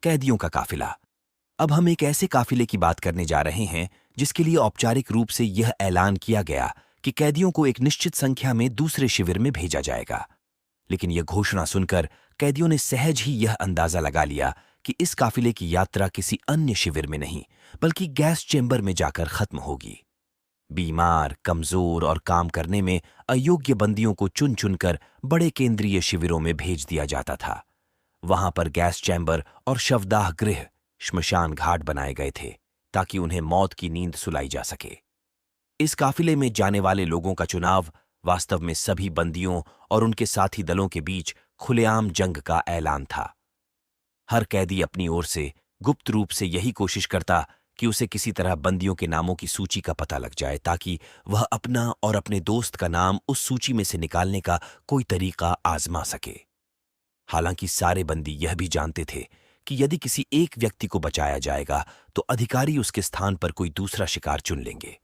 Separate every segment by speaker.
Speaker 1: कैदियों का काफिला। अब हम एक ऐसे काफिले की बात करने जा रहे हैं जिसके लिए औपचारिक रूप से यह ऐलान किया गया कि कैदियों को एक निश्चित संख्या में दूसरे शिविर में भेजा जाएगा। लेकिन यह घोषणा सुनकर कैदियों ने सहज ही यह अंदाजा लगा लिया कि इस काफिले की यात्रा किसी अन्य शिविर में नहीं बल्कि गैस चेंबर में जाकर खत्म होगी। बीमार, कमजोर और काम करने में अयोग्य बंदियों को चुन चुनकर बड़े केंद्रीय शिविरों में भेज दिया जाता था। वहां पर गैस चैम्बर और शवदाह गृह, श्मशान घाट बनाए गए थे ताकि उन्हें मौत की नींद सुलाई जा सके। इस काफिले में जाने वाले लोगों का चुनाव वास्तव में सभी बंदियों और उनके साथी दलों के बीच खुलेआम जंग का ऐलान था। हर कैदी अपनी ओर से गुप्त रूप से यही कोशिश करता कि उसे किसी तरह बंदियों के नामों की सूची का पता लग जाए ताकि वह अपना और अपने दोस्त का नाम उस सूची में से निकालने का कोई तरीका आजमा सके। हालांकि सारे बंदी यह भी जानते थे कि यदि किसी एक व्यक्ति को बचाया जाएगा तो अधिकारी उसके स्थान पर कोई दूसरा शिकार चुन लेंगे।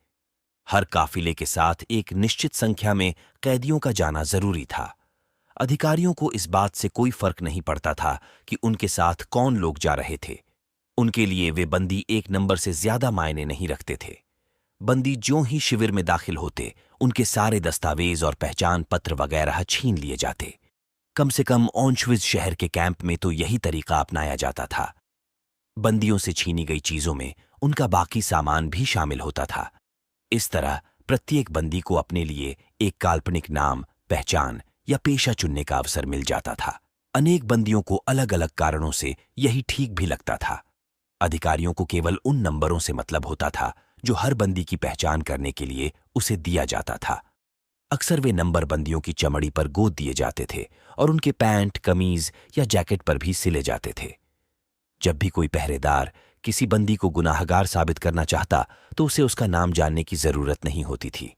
Speaker 1: हर काफिले के साथ एक निश्चित संख्या में कैदियों का जाना जरूरी था। अधिकारियों को इस बात से कोई फर्क नहीं पड़ता था कि उनके साथ कौन लोग जा रहे थे। उनके लिए वे बंदी एक नंबर से ज्यादा मायने नहीं रखते थे। बंदी ज्यों ही शिविर में दाखिल होते उनके सारे दस्तावेज और पहचान पत्र वगैरह छीन लिए जाते। कम से कम ऑश्विट्ज़ शहर के कैंप में तो यही तरीका अपनाया जाता था। बंदियों से छीनी गई चीजों में उनका बाकी सामान भी शामिल होता था। इस तरह प्रत्येक बंदी को अपने लिए एक काल्पनिक नाम, पहचान या पेशा चुनने का अवसर मिल जाता था। अनेक बंदियों को अलग अलग कारणों से यही ठीक भी लगता था। अधिकारियों को केवल उन नंबरों से मतलब होता था जो हर बंदी की पहचान करने के लिए उसे दिया जाता था। अक्सर वे नंबर बंदियों की चमड़ी पर गोद दिए जाते थे और उनके पैंट, कमीज या जैकेट पर भी सिले जाते थे। जब भी कोई पहरेदार किसी बंदी को गुनाहगार साबित करना चाहता तो उसे उसका नाम जानने की जरूरत नहीं होती थी।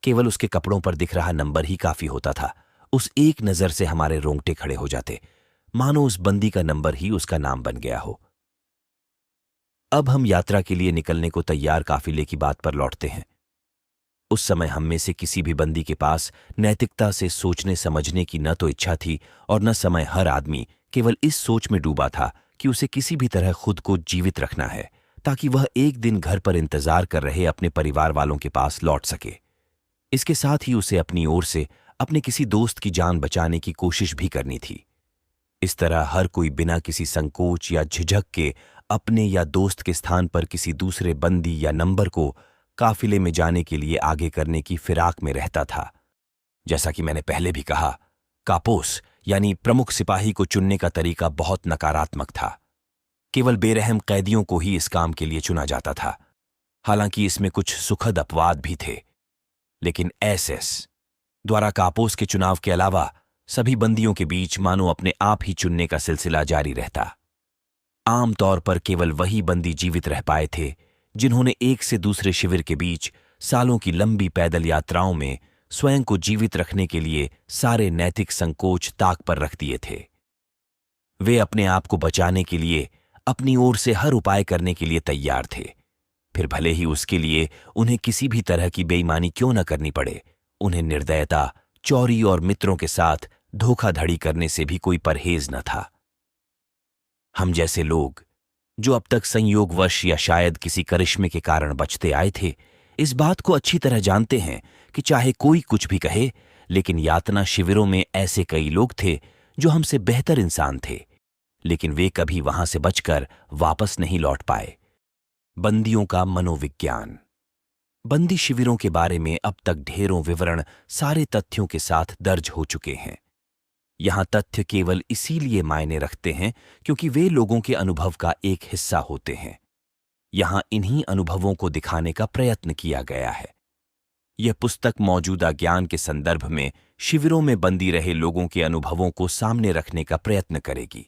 Speaker 1: केवल उसके कपड़ों पर दिख रहा नंबर ही काफी होता था। उस एक नजर से हमारे रोंगटे खड़े हो जाते, मानो उस बंदी का नंबर ही उसका नाम बन गया हो। अब हम यात्रा के लिए निकलने को तैयार काफिले की बात पर लौटते हैं। उस समय हम में से किसी भी बंदी के पास नैतिकता से सोचने समझने की न तो इच्छा थी और न समय। हर आदमी केवल इस सोच में डूबा था कि उसे किसी भी तरह खुद को जीवित रखना है ताकि वह एक दिन घर पर इंतजार कर रहे अपने परिवार वालों के पास लौट सके। इसके साथ ही उसे अपनी ओर से अपने किसी दोस्त की जान बचाने की कोशिश भी करनी थी। इस तरह हर कोई बिना किसी संकोच या झिझक के अपने या दोस्त के स्थान पर किसी दूसरे बंदी या नंबर को काफिले में जाने के लिए आगे करने की फिराक में रहता था। जैसा कि मैंने पहले भी कहा, कापोस यानी प्रमुख सिपाही को चुनने का तरीका बहुत नकारात्मक था। केवल बेरहम कैदियों को ही इस काम के लिए चुना जाता था। हालांकि इसमें कुछ सुखद अपवाद भी थे, लेकिन एसएस द्वारा कापोस के चुनाव के अलावा सभी बंदियों के बीच मानो अपने आप ही चुनने का सिलसिला जारी रहता। आमतौर पर केवल वही बंदी जीवित रह पाए थे जिन्होंने एक से दूसरे शिविर के बीच सालों की लंबी पैदल यात्राओं में स्वयं को जीवित रखने के लिए सारे नैतिक संकोच ताक पर रख दिए थे। वे अपने आप को बचाने के लिए अपनी ओर से हर उपाय करने के लिए तैयार थे, फिर भले ही उसके लिए उन्हें किसी भी तरह की बेईमानी क्यों न करनी पड़े। उन्हें निर्दयता, चोरी और मित्रों के साथ धोखाधड़ी करने से भी कोई परहेज न था। हम जैसे लोग जो अब तक संयोगवश या शायद किसी करिश्मे के कारण बचते आए थे, इस बात को अच्छी तरह जानते हैं कि चाहे कोई कुछ भी कहे, लेकिन यातना शिविरों में ऐसे कई लोग थे जो हमसे बेहतर इंसान थे, लेकिन वे कभी वहां से बचकर वापस नहीं लौट पाए। बंदियों का मनोविज्ञान। बंदी शिविरों के बारे में अब तक ढेरों विवरण सारे तथ्यों के साथ दर्ज हो चुके हैं। यहां तथ्य केवल इसीलिए मायने रखते हैं क्योंकि वे लोगों के अनुभव का एक हिस्सा होते हैं। यहां इन्हीं अनुभवों को दिखाने का प्रयत्न किया गया है। यह पुस्तक मौजूदा ज्ञान के संदर्भ में शिविरों में बंदी रहे लोगों के अनुभवों को सामने रखने का प्रयत्न करेगी।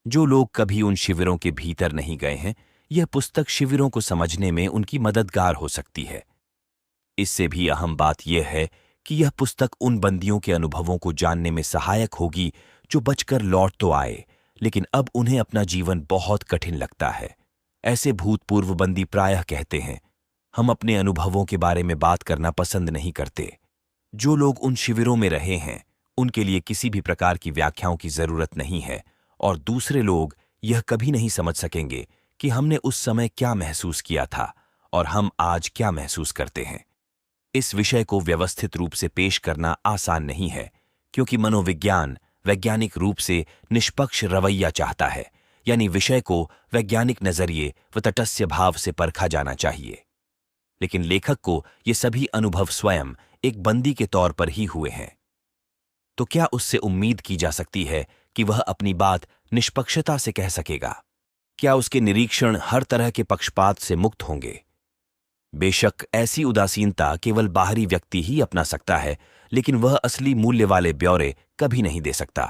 Speaker 1: जो लोग कभी उन शिविरों के भीतर नहीं गए हैं, यह पुस्तक शिविरों को समझने में उनकी मददगार हो सकती है। इससे भी अहम बात यह है कि यह पुस्तक उन बंदियों के अनुभवों को जानने में सहायक होगी जो बचकर लौट तो आए, लेकिन अब उन्हें अपना जीवन बहुत कठिन लगता है। ऐसे भूतपूर्व बंदी प्रायः कहते हैं, हम अपने अनुभवों के बारे में बात करना पसंद नहीं करते। जो लोग उन शिविरों में रहे हैं, उनके लिए किसी भी प्रकार की व्याख्याओं की जरूरत नहीं है, और दूसरे लोग यह कभी नहीं समझ सकेंगे कि हमने उस समय क्या महसूस किया था और हम आज क्या महसूस करते हैं। इस विषय को व्यवस्थित रूप से पेश करना आसान नहीं है, क्योंकि मनोविज्ञान वैज्ञानिक रूप से निष्पक्ष रवैया चाहता है, यानी विषय को वैज्ञानिक नजरिए व तटस्थ भाव से परखा जाना चाहिए। लेकिन लेखक को ये सभी अनुभव स्वयं एक बंदी के तौर पर ही हुए हैं, तो क्या उससे उम्मीद की जा सकती है कि वह अपनी बात निष्पक्षता से कह सकेगा? क्या उसके निरीक्षण हर तरह के पक्षपात से मुक्त होंगे? बेशक ऐसी उदासीनता केवल बाहरी व्यक्ति ही अपना सकता है, लेकिन वह असली मूल्य वाले ब्यौरे कभी नहीं दे सकता।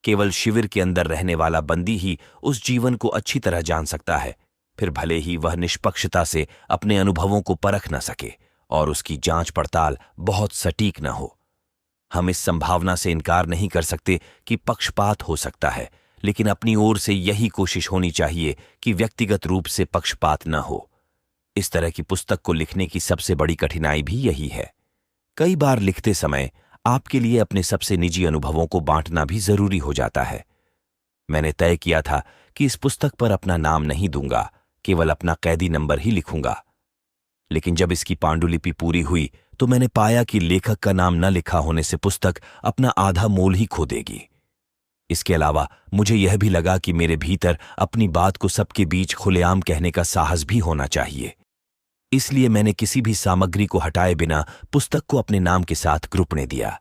Speaker 1: केवल शिविर के अंदर रहने वाला बंदी ही उस जीवन को अच्छी तरह जान सकता है, फिर भले ही वह निष्पक्षता से अपने अनुभवों को परख न सके और उसकी जांच पड़ताल बहुत सटीक न हो। हम इस संभावना से इनकार नहीं कर सकते कि पक्षपात हो सकता है, लेकिन अपनी ओर से यही कोशिश होनी चाहिए कि व्यक्तिगत रूप से पक्षपात न हो। इस तरह की पुस्तक को लिखने की सबसे बड़ी कठिनाई भी यही है। कई बार लिखते समय आपके लिए अपने सबसे निजी अनुभवों को बांटना भी जरूरी हो जाता है। मैंने तय किया था कि इस पुस्तक पर अपना नाम नहीं दूंगा, केवल अपना कैदी नंबर ही लिखूंगा। लेकिन जब इसकी पांडुलिपि पूरी हुई तो मैंने पाया कि लेखक का नाम न लिखा होने से पुस्तक अपना आधा मोल ही खो देगी। इसके अलावा मुझे यह भी लगा कि मेरे भीतर अपनी बात को सबके बीच खुलेआम कहने का साहस भी होना चाहिए। इसलिए मैंने किसी भी सामग्री को हटाए बिना पुस्तक को अपने नाम के साथ ग्रुपने दिया।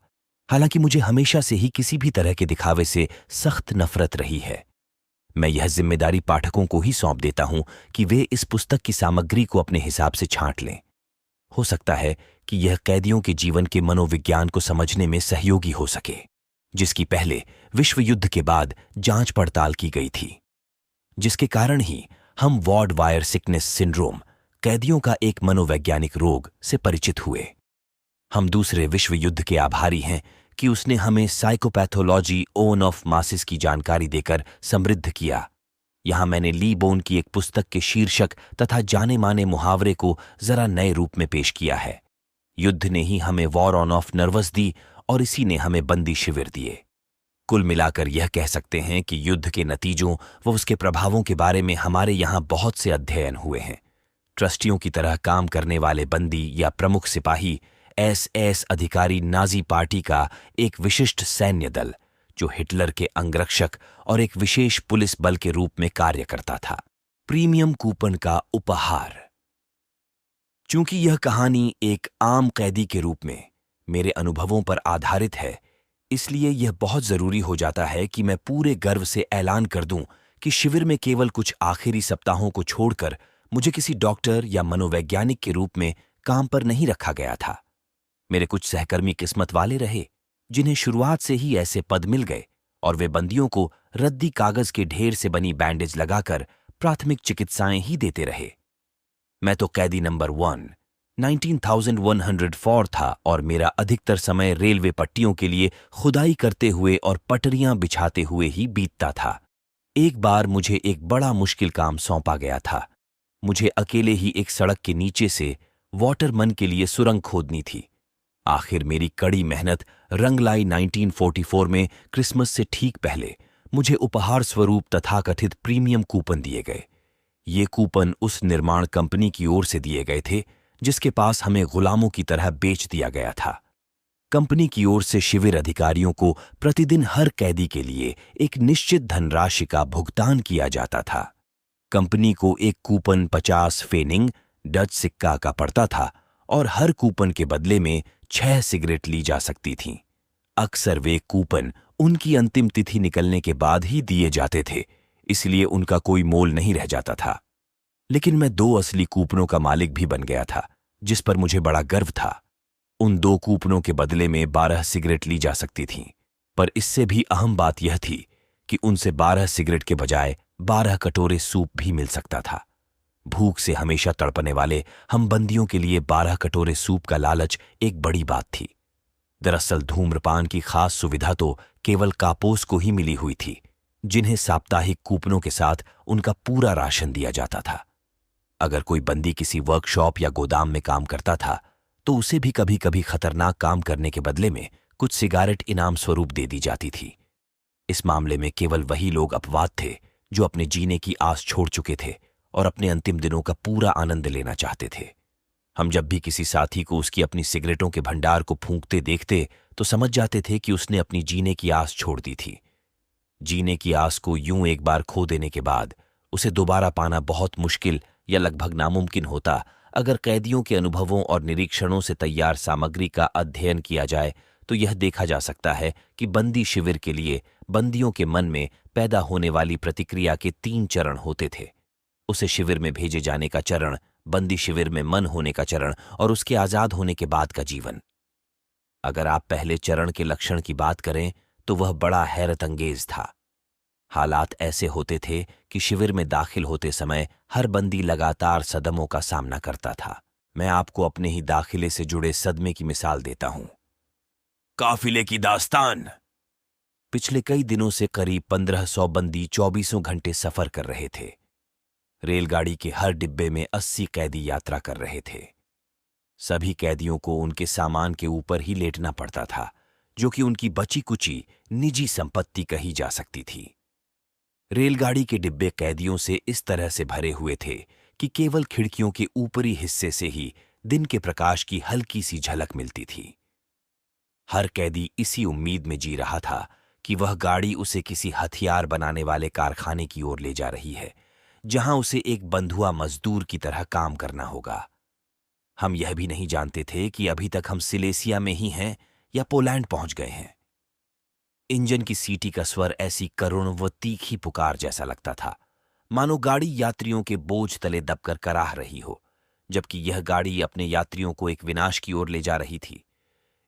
Speaker 1: हालांकि मुझे हमेशा से ही किसी भी तरह के दिखावे से सख्त नफरत रही है। मैं यह जिम्मेदारी पाठकों को ही सौंप देता हूं कि वे इस पुस्तक की सामग्री को अपने हिसाब से छांट लें। हो सकता है कि यह कैदियों के जीवन के मनोविज्ञान को समझने में सहयोगी हो सके, जिसकी पहले विश्व युद्ध के बाद जांच पड़ताल की गई थी, जिसके कारण ही हम वार्ड वायर सिकनेस सिंड्रोम, कैदियों का एक मनोवैज्ञानिक रोग, से परिचित हुए। हम दूसरे विश्व युद्ध के आभारी हैं कि उसने हमें साइकोपैथोलॉजी ओन ऑफ मासिस की जानकारी देकर समृद्ध किया। यहां मैंने ली बोन की एक पुस्तक के शीर्षक तथा जाने माने मुहावरे को जरा नए रूप में पेश किया है। युद्ध ने ही हमें वॉर ऑन ऑफ नर्वस दी और इसी ने हमें बंदी शिविर दिए। कुल मिलाकर यह कह सकते हैं कि युद्ध के नतीजों व उसके प्रभावों के बारे में हमारे यहां बहुत से अध्ययन हुए हैं। ट्रस्टियों की तरह काम करने वाले बंदी या प्रमुख सिपाही, एसएस अधिकारी, नाजी पार्टी का एक विशिष्ट सैन्य दल जो हिटलर के अंगरक्षक और एक विशेष पुलिस बल के रूप में कार्य करता था। प्रीमियम कूपन का उपहार। चूंकि यह कहानी एक आम कैदी के रूप में मेरे अनुभवों पर आधारित है, इसलिए यह बहुत जरूरी हो जाता है कि मैं पूरे गर्व से ऐलान कर दूं कि शिविर में केवल कुछ आखिरी सप्ताहों को छोड़कर मुझे किसी डॉक्टर या मनोवैज्ञानिक के रूप में काम पर नहीं रखा गया था। मेरे कुछ सहकर्मी किस्मत वाले रहे जिन्हें शुरुआत से ही ऐसे पद मिल गए और वे बंदियों को रद्दी कागज के ढेर से बनी बैंडेज लगाकर प्राथमिक चिकित्साएं ही देते रहे। मैं तो कैदी नंबर 19,104 था और मेरा अधिकतर समय रेलवे पट्टियों के लिए खुदाई करते हुए और पटरियां बिछाते हुए ही बीतता था। एक बार मुझे एक बड़ा मुश्किल काम सौंपा गया था। मुझे अकेले ही एक सड़क के नीचे से वाटरमन के लिए सुरंग खोदनी थी। आखिर मेरी कड़ी मेहनत रंग लाई। 1944 में क्रिसमस से ठीक पहले मुझे उपहार स्वरूप तथाकथित प्रीमियम कूपन दिए गए। ये कूपन उस निर्माण कंपनी की ओर से दिए गए थे जिसके पास हमें गुलामों की तरह बेच दिया गया था। कंपनी की ओर से शिविर अधिकारियों को प्रतिदिन हर कैदी के लिए एक निश्चित धनराशि का भुगतान किया जाता था। कंपनी को एक कूपन 50 फेनिंग डच सिक्का का पड़ता था और हर कूपन के बदले में 6 सिगरेट ली जा सकती थीं। अक्सर वे कूपन उनकी अंतिम तिथि निकलने के बाद ही दिए जाते थे, इसलिए उनका कोई मोल नहीं रह जाता था। लेकिन मैं 2 असली कूपनों का मालिक भी बन गया था, जिस पर मुझे बड़ा गर्व था। उन 2 कूपनों के बदले में 12 सिगरेट ली जा सकती थीं, पर इससे भी अहम बात यह थी कि उनसे 12 सिगरेट के बजाय 12 कटोरे सूप भी मिल सकता था। भूख से हमेशा तड़पने वाले हम बंदियों के लिए 12 कटोरे सूप का लालच एक बड़ी बात थी। दरअसल धूम्रपान की खास सुविधा तो केवल कापोस को ही मिली हुई थी, जिन्हें साप्ताहिक कूपनों के साथ उनका पूरा राशन दिया जाता था। अगर कोई बंदी किसी वर्कशॉप या गोदाम में काम करता था तो उसे भी कभी कभी खतरनाक काम करने के बदले में कुछ सिगारेट इनाम स्वरूप दे दी जाती थी। इस मामले में केवल वही लोग अपवाद थे जो अपने जीने की आस छोड़ चुके थे और अपने अंतिम दिनों का पूरा आनंद लेना चाहते थे। हम जब भी किसी साथी को उसकी अपनी सिगरेटों के भंडार को फूंकते देखते तो समझ जाते थे कि उसने अपनी जीने की आस छोड़ दी थी। जीने की आस को यूं एक बार खो देने के बाद उसे दोबारा पाना बहुत मुश्किल या लगभग नामुमकिन होता। अगर कैदियों के अनुभवों और निरीक्षणों से तैयार सामग्री का अध्ययन किया जाए तो यह देखा जा सकता है कि बंदी शिविर के लिए बंदियों के मन में पैदा होने वाली प्रतिक्रिया के 3 चरण होते थे। उसे शिविर में भेजे जाने का चरण, बंदी शिविर में मन होने का चरण और उसके आजाद होने के बाद का जीवन। अगर आप पहले चरण के लक्षण की बात करें तो वह बड़ा हैरत अंगेज था। हालात ऐसे होते थे कि शिविर में दाखिल होते समय हर बंदी लगातार सदमों का सामना करता था। मैं आपको अपने ही दाखिले से जुड़े सदमे की मिसाल देता हूं। काफिले की दास्तान। पिछले कई दिनों से करीब 1500 बंदी 24 घंटे सफर कर रहे थे। रेलगाड़ी के हर डिब्बे में 80 कैदी यात्रा कर रहे थे। सभी कैदियों को उनके सामान के ऊपर ही लेटना पड़ता था, जो कि उनकी बची कुची निजी संपत्ति कही जा सकती थी। रेलगाड़ी के डिब्बे कैदियों से इस तरह से भरे हुए थे कि केवल खिड़कियों के ऊपरी हिस्से से ही दिन के प्रकाश की हल्की सी झलक मिलती थी। हर कैदी इसी उम्मीद में जी रहा था कि वह गाड़ी उसे किसी हथियार बनाने वाले कारखाने की ओर ले जा रही है, जहां उसे एक बंधुआ मजदूर की तरह काम करना होगा। हम यह भी नहीं जानते थे कि अभी तक हम सिलेसिया में ही हैं या पोलैंड पहुंच गए हैं। इंजन की सीटी का स्वर ऐसी करुण व तीखी पुकार जैसा लगता था, मानो गाड़ी यात्रियों के बोझ तले दबकर कराह रही हो, जबकि यह गाड़ी अपने यात्रियों को एक विनाश की ओर ले जा रही थी।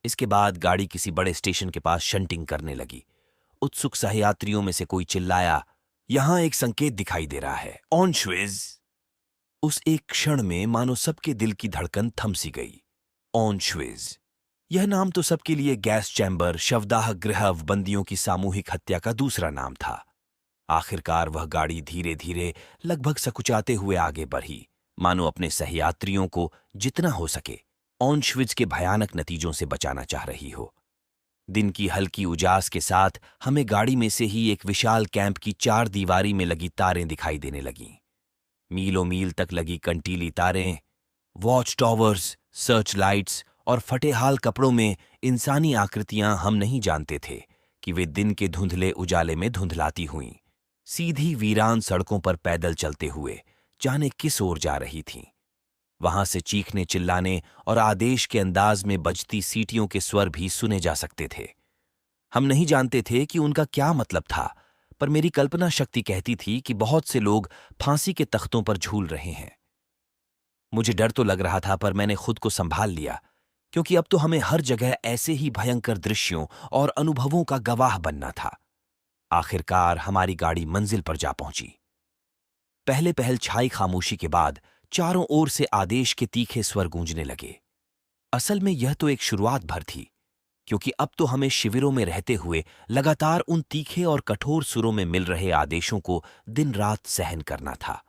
Speaker 1: इसके बाद गाड़ी किसी बड़े स्टेशन के पास शंटिंग करने लगी। उत्सुक सहयात्रियों में से कोई चिल्लाया, यहां एक संकेत दिखाई दे रहा है, ऑन श्विज। उस एक क्षण में मानो सबके दिल की धड़कन थम सी गई। ऑन श्विज, यह नाम तो सबके लिए गैस चैम्बर, शवदाह गृह बंदियों की सामूहिक हत्या का दूसरा नाम था। आखिरकार वह गाड़ी धीरे धीरे लगभग सकुचाते हुए आगे बढ़ी, मानो अपने सहयात्रियों को जितना हो सके ऑनश्विज के भयानक नतीजों से बचाना चाह रही हो। दिन की हल्की उजास के साथ हमें गाड़ी में से ही एक विशाल कैंप की 4 दीवारी में लगी तारें दिखाई देने लगीं। मीलों मील तक लगी कंटीली तारें, वॉच टावर्स, सर्च लाइट्स और फटेहाल कपड़ों में इंसानी आकृतियां हम नहीं जानते थे कि वे दिन के धुंधले उजाले में धुंधलाती हुईं, सीधी वीरान सड़कों पर पैदल चलते हुए जाने किस ओर जा रही थीं। वहां से चीखने चिल्लाने और आदेश के अंदाज में बजती सीटियों के स्वर भी सुने जा सकते थे। हम नहीं जानते थे कि उनका क्या मतलब था, पर मेरी कल्पना शक्ति कहती थी कि बहुत से लोग फांसी के तख्तों पर झूल रहे हैं। मुझे डर तो लग रहा था, पर मैंने खुद को संभाल लिया, क्योंकि अब तो हमें हर जगह ऐसे ही भयंकर दृश्यों और अनुभवों का गवाह बनना था। आखिरकार हमारी गाड़ी मंजिल पर जा पहुंची। पहले पहल छाई खामोशी के बाद चारों ओर से आदेश के तीखे स्वर गूंजने लगे। असल में यह तो एक शुरुआत भर थी, क्योंकि अब तो हमें शिविरों में रहते हुए लगातार उन तीखे और कठोर सुरों में मिल रहे आदेशों को दिन रात सहन करना था।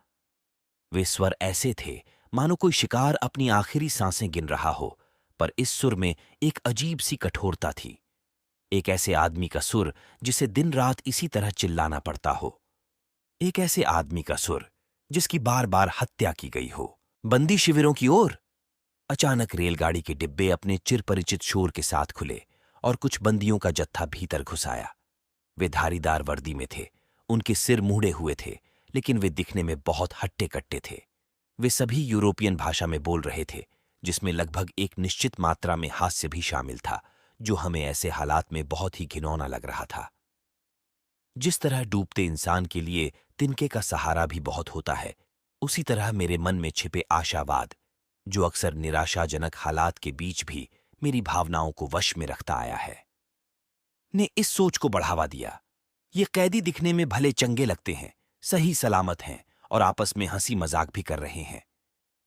Speaker 1: वे स्वर ऐसे थे मानो कोई शिकार अपनी आखिरी सांसें गिन रहा हो, पर इस सुर में एक अजीब सी कठोरता थी। एक ऐसे आदमी का सुर जिसे दिन रात इसी तरह चिल्लाना पड़ता हो। एक ऐसे आदमी का सुर जिसकी बार बार हत्या की गई हो। बंदी शिविरों की ओर अचानक रेलगाड़ी के डिब्बे अपने चिरपरिचित शोर के साथ खुले और कुछ बंदियों का जत्था भीतर घुस आया। वे धारीदार वर्दी में थे, उनके सिर मुड़े हुए थे, लेकिन वे दिखने में बहुत हट्टे कट्टे थे। वे सभी यूरोपियन भाषा में बोल रहे थे, जिसमें लगभग एक निश्चित मात्रा में हास्य भी शामिल था, जो हमें ऐसे हालात में बहुत ही घिनौना लग रहा था। जिस तरह डूबते इंसान के लिए तिनके का सहारा भी बहुत होता है, उसी तरह मेरे मन में छिपे आशावाद, जो अक्सर निराशाजनक हालात के बीच भी मेरी भावनाओं को वश में रखता आया है, ने इस सोच को बढ़ावा दिया। ये कैदी दिखने में भले चंगे लगते हैं, सही सलामत हैं और आपस में हंसी मजाक भी कर रहे हैं।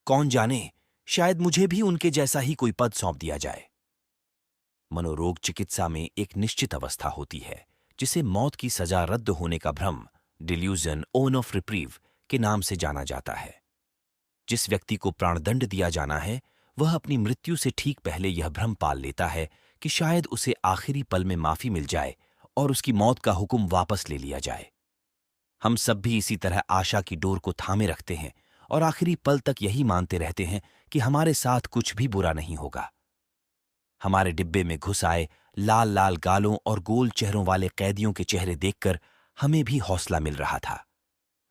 Speaker 1: कौन जाने, शायद मुझे भी उनके जैसा ही कोई पद सौंप दिया जाए। मनोरोग चिकित्सा में एक निश्चित अवस्था होती है जिसे मौत की सजा रद्द होने का भ्रम, डिल्यूजन ओन ऑफ रिप्रीव के नाम से जाना जाता है। जिस व्यक्ति को प्राणदंड दिया जाना है, वह अपनी मृत्यु से ठीक पहले यह भ्रम पाल लेता है कि शायद उसे आखिरी पल में माफी मिल जाए और उसकी मौत का हुक्म वापस ले लिया जाए। हम सब भी इसी तरह आशा की डोर को थामे रखते हैं और आखिरी पल तक यही मानते रहते हैं कि हमारे साथ कुछ भी बुरा नहीं होगा। हमारे डिब्बे में घुस आए लाल लाल गालों और गोल चेहरों वाले कैदियों के चेहरे देखकर हमें भी हौसला मिल रहा था।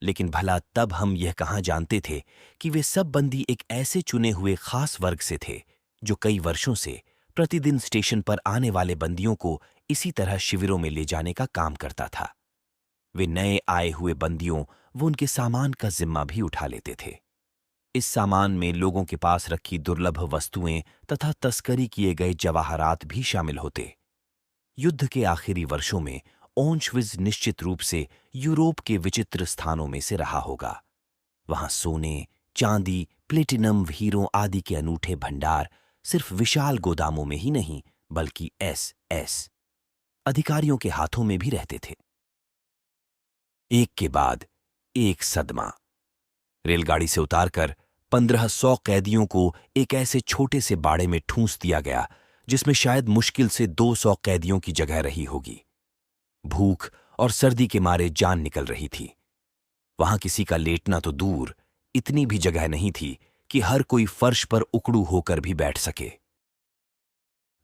Speaker 1: लेकिन भला तब हम यह कहाँ जानते थे कि वे सब बंदी एक ऐसे चुने हुए खास वर्ग से थे जो कई वर्षों से प्रतिदिन स्टेशन पर आने वाले बंदियों को इसी तरह शिविरों में ले जाने का काम करता था। वे नए आए हुए बंदियों वो उनके सामान का जिम्मा भी उठा लेते थे। इस सामान में लोगों के पास रखी दुर्लभ वस्तुएं तथा तस्करी किए गए जवाहरात भी शामिल होते। युद्ध के आखिरी वर्षों में ऑशविट्ज़ निश्चित रूप से यूरोप के विचित्र स्थानों में से रहा होगा। वहां सोने, चांदी, प्लेटिनम, हीरों आदि के अनूठे भंडार सिर्फ विशाल गोदामों में ही नहीं बल्कि SS अधिकारियों के हाथों में भी रहते थे। एक के बाद एक सदमा। रेलगाड़ी से उतारकर 1500 कैदियों को एक ऐसे छोटे से बाड़े में ठूंस दिया गया जिसमें शायद मुश्किल से 200 कैदियों की जगह रही होगी। भूख और सर्दी के मारे जान निकल रही थी। वहां किसी का लेटना तो दूर, इतनी भी जगह नहीं थी कि हर कोई फर्श पर उकड़ू होकर भी बैठ सके।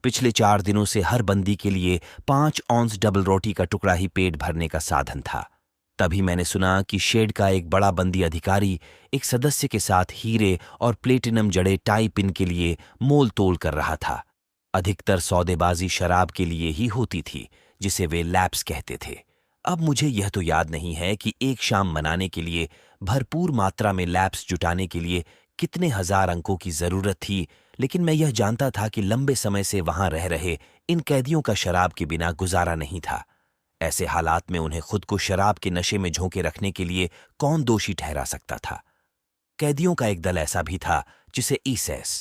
Speaker 1: पिछले 4 दिनों से हर बंदी के लिए 5 औंस डबल रोटी का टुकड़ा ही पेट भरने का साधन था। तभी मैंने सुना कि शेड का एक बड़ा बंदी अधिकारी एक सदस्य के साथ हीरे और प्लेटिनम जड़े टाई पिन के लिए मोल तोल कर रहा था। अधिकतर सौदेबाजी शराब के लिए ही होती थी जिसे वे लैप्स कहते थे। अब मुझे यह तो याद नहीं है कि एक शाम मनाने के लिए भरपूर मात्रा में लैप्स जुटाने के लिए कितने हजार अंकों की जरूरत थी, लेकिन मैं यह जानता था कि लंबे समय से वहां रह रहे इन कैदियों का शराब के बिना गुजारा नहीं था। ऐसे हालात में उन्हें खुद को शराब के नशे में झोंके रखने के लिए कौन दोषी ठहरा सकता था। कैदियों का एक दल ऐसा भी था जिसे SS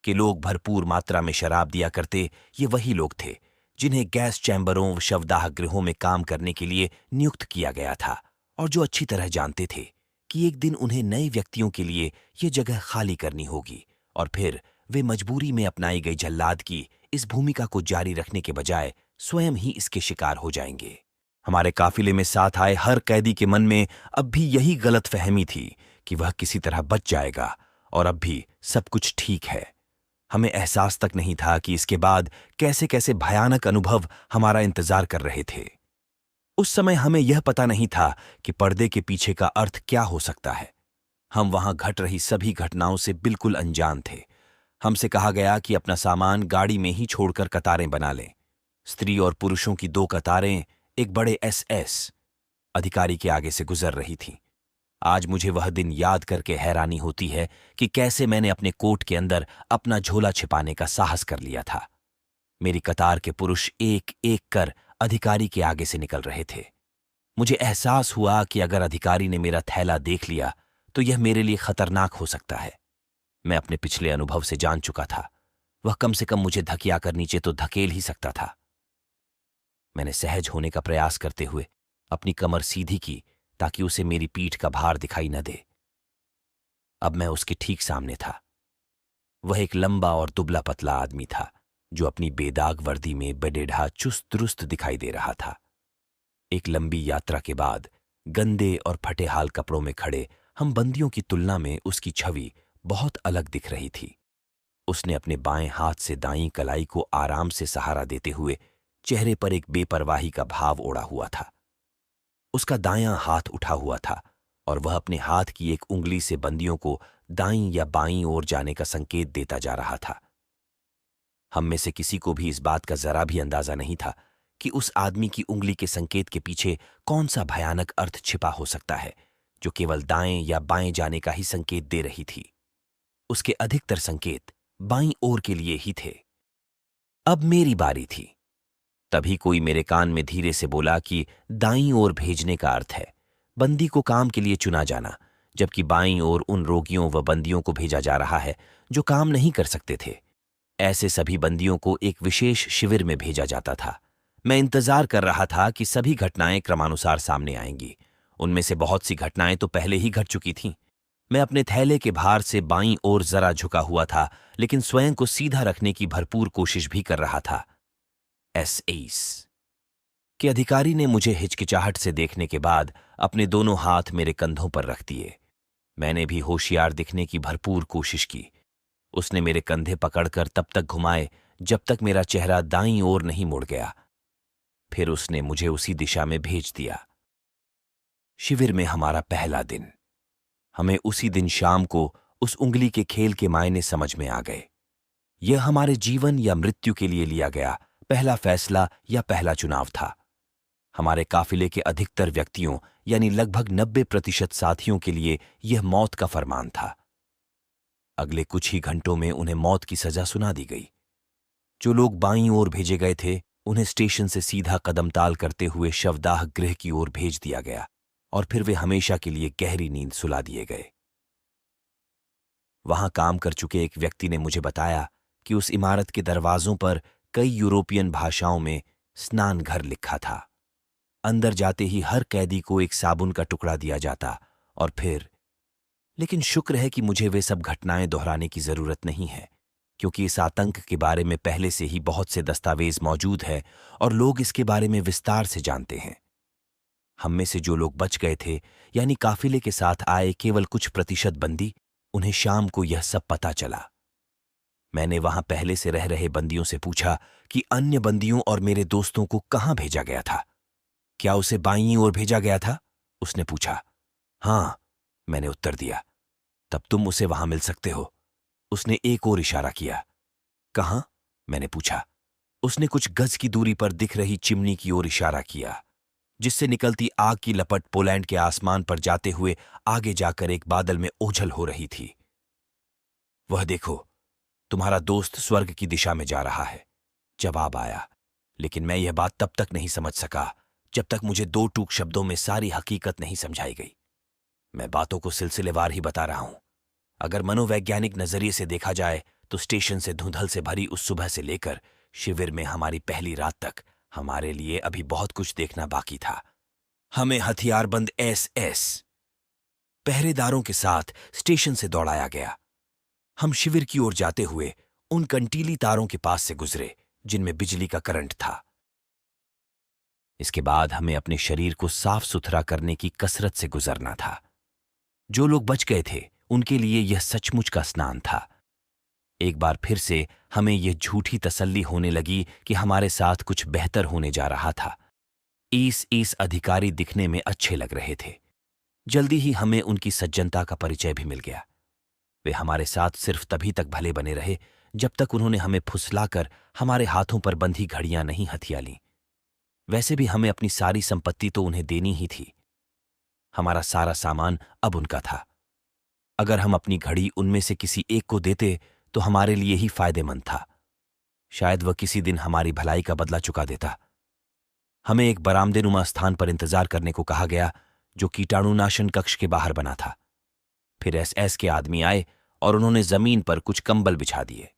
Speaker 1: के लोग भरपूर मात्रा में शराब दिया करते। ये वही लोग थे जिन्हें गैस चैम्बरों, शवदाह गृहों में काम करने के लिए नियुक्त किया गया था और जो अच्छी तरह जानते थे कि एक दिन उन्हें नए व्यक्तियों के लिए ये जगह खाली करनी होगी और फिर वे मजबूरी में अपनाई गई जल्लाद की इस भूमिका को जारी रखने के बजाय स्वयं ही इसके शिकार हो जाएंगे। हमारे काफिले में साथ आए हर कैदी के मन में अब भी यही गलत फहमी थी कि वह किसी तरह बच जाएगा और अब भी सब कुछ ठीक है। हमें एहसास तक नहीं था कि इसके बाद कैसे कैसे भयानक अनुभव हमारा इंतजार कर रहे थे। उस समय हमें यह पता नहीं था कि पर्दे के पीछे का अर्थ क्या हो सकता है। हम वहां घट रही सभी घटनाओं से बिल्कुल अनजान थे। हमसे कहा गया कि अपना सामान गाड़ी में ही छोड़कर कतारें बना लें। स्त्री और पुरुषों की 2 कतारें एक बड़े SS अधिकारी के आगे से गुजर रही थीं। आज मुझे वह दिन याद करके हैरानी होती है कि कैसे मैंने अपने कोट के अंदर अपना झोला छिपाने का साहस कर लिया था। मेरी कतार के पुरुष एक एक कर अधिकारी के आगे से निकल रहे थे। मुझे एहसास हुआ कि अगर अधिकारी ने मेरा थैला देख लिया तो यह मेरे लिए खतरनाक हो सकता है। मैं अपने पिछले अनुभव से जान चुका था, वह कम से कम मुझे धकिया कर नीचे तो धकेल ही सकता था। मैंने सहज होने का प्रयास करते हुए अपनी कमर सीधी की ताकि उसे मेरी पीठ का भार दिखाई न दे। अब मैं उसके ठीक सामने था। वह एक लंबा और दुबला पतला आदमी था जो अपनी बेदाग वर्दी में बेडेढ़ा चुस्त दुरुस्त दिखाई दे रहा था। एक लंबी यात्रा के बाद गंदे और फटे हाल कपड़ों में खड़े हम बंदियों की तुलना में उसकी छवि बहुत अलग दिख रही थी। उसने अपने बाएं हाथ से दाईं कलाई को आराम से सहारा देते हुए चेहरे पर एक बेपरवाही का भाव ओढ़ा हुआ था। उसका दायां हाथ उठा हुआ था और वह अपने हाथ की एक उंगली से बंदियों को दाईं या बाईं ओर जाने का संकेत देता जा रहा था। हम में से किसी को भी इस बात का जरा भी अंदाजा नहीं था कि उस आदमी की उंगली के संकेत के पीछे कौन सा भयानक अर्थ छिपा हो सकता है जो केवल दाएं या बाएं जाने का ही संकेत दे रही थी। उसके अधिकतर संकेत बाईं ओर के लिए ही थे। अब मेरी बारी थी। तभी कोई मेरे कान में धीरे से बोला कि दाईं ओर भेजने का अर्थ है बंदी को काम के लिए चुना जाना, जबकि बाईं ओर उन रोगियों व बंदियों को भेजा जा रहा है जो काम नहीं कर सकते थे। ऐसे सभी बंदियों को एक विशेष शिविर में भेजा जाता था। मैं इंतजार कर रहा था कि सभी घटनाएं क्रमानुसार सामने आएंगी। उनमें से बहुत सी घटनाएं तो पहले ही घट चुकी थीं। मैं अपने थैले के भार से बाईं ओर जरा झुका हुआ था, लेकिन स्वयं को सीधा रखने की भरपूर कोशिश भी कर रहा था। SS के अधिकारी ने मुझे हिचकिचाहट से देखने के बाद अपने दोनों हाथ मेरे कंधों पर रख दिए। मैंने भी होशियार दिखने की भरपूर कोशिश की। उसने मेरे कंधे पकड़कर तब तक घुमाए जब तक मेरा चेहरा दाईं ओर नहीं मुड़ गया। फिर उसने मुझे उसी दिशा में भेज दिया। शिविर में हमारा पहला दिन। हमें उसी दिन शाम को उस उंगली के खेल के मायने समझ में आ गए। यह हमारे जीवन या मृत्यु के लिए लिया गया पहला फैसला या पहला चुनाव था। हमारे काफिले के अधिकतर व्यक्तियों यानी लगभग 90% साथियों के लिए यह मौत का फरमान था। अगले कुछ ही घंटों में उन्हें मौत की सजा सुना दी गई। जो लोग बाईं ओर भेजे गए थे उन्हें स्टेशन से सीधा कदमताल करते हुए शवदाह गृह की ओर भेज दिया गया और फिर वे हमेशा के लिए गहरी नींद सुला दिए गए। वहां काम कर चुके एक व्यक्ति ने मुझे बताया कि उस इमारत के दरवाजों पर कई यूरोपियन भाषाओं में स्नान घर लिखा था। अंदर जाते ही हर कैदी को एक साबुन का टुकड़ा दिया जाता और फिर, लेकिन शुक्र है कि मुझे वे सब घटनाएं दोहराने की जरूरत नहीं है, क्योंकि इस आतंक के बारे में पहले से ही बहुत से दस्तावेज मौजूद है और लोग इसके बारे में विस्तार से जानते हैं। हम में से जो लोग बच गए थे यानी काफिले के साथ आए केवल कुछ प्रतिशत बंदी, उन्हें शाम को यह सब पता चला। मैंने वहां पहले से रह रहे बंदियों से पूछा कि अन्य बंदियों और मेरे दोस्तों को कहां भेजा गया था। क्या उसे बाईं ओर भेजा गया था? उसने पूछा। हां, मैंने उत्तर दिया। तब तुम उसे वहां मिल सकते हो। उसने एक और इशारा किया। कहां? मैंने पूछा। उसने कुछ गज की दूरी पर दिख रही चिमनी की ओर इशारा किया, जिससे निकलती आग की लपट पोलैंड के आसमान पर जाते हुए आगे जाकर एक बादल में ओझल हो रही थी। वह देखो, तुम्हारा दोस्त स्वर्ग की दिशा में जा रहा है, जवाब आया। लेकिन मैं यह बात तब तक नहीं समझ सका जब तक मुझे दो टूक शब्दों में सारी हकीकत नहीं समझाई गई। मैं बातों को सिलसिलेवार ही बता रहा हूं। अगर मनोवैज्ञानिक नजरिए से देखा जाए तो स्टेशन से धुंधल से भरी उस सुबह से लेकर शिविर में हमारी पहली रात तक हमारे लिए अभी बहुत कुछ देखना बाकी था। हमें हथियारबंद एसएस पहरेदारों के साथ स्टेशन से दौड़ाया गया। हम शिविर की ओर जाते हुए उन कंटीली तारों के पास से गुजरे जिनमें बिजली का करंट था। इसके बाद हमें अपने शरीर को साफ सुथरा करने की कसरत से गुजरना था। जो लोग बच गए थे उनके लिए यह सचमुच का स्नान था। एक बार फिर से हमें यह झूठी तसल्ली होने लगी कि हमारे साथ कुछ बेहतर होने जा रहा था। इस अधिकारी दिखने में अच्छे लग रहे थे। जल्दी ही हमें उनकी सज्जनता का परिचय भी मिल गया। वे हमारे साथ सिर्फ तभी तक भले बने रहे जब तक उन्होंने हमें फुसलाकर हमारे हाथों पर बंधी घड़ियां नहीं हथिया लीं। वैसे भी हमें अपनी सारी संपत्ति तो उन्हें देनी ही थी। हमारा सारा सामान अब उनका था। अगर हम अपनी घड़ी उनमें से किसी एक को देते तो हमारे लिए ही फायदेमंद था। शायद वह किसी दिन हमारी भलाई का बदला चुका देता। हमें एक बरामदेनुमा स्थान पर इंतजार करने को कहा गया जो कीटाणुनाशन कक्ष के बाहर बना था। फिर एसएस के आदमी आए और उन्होंने जमीन पर कुछ कंबल बिछा दिए।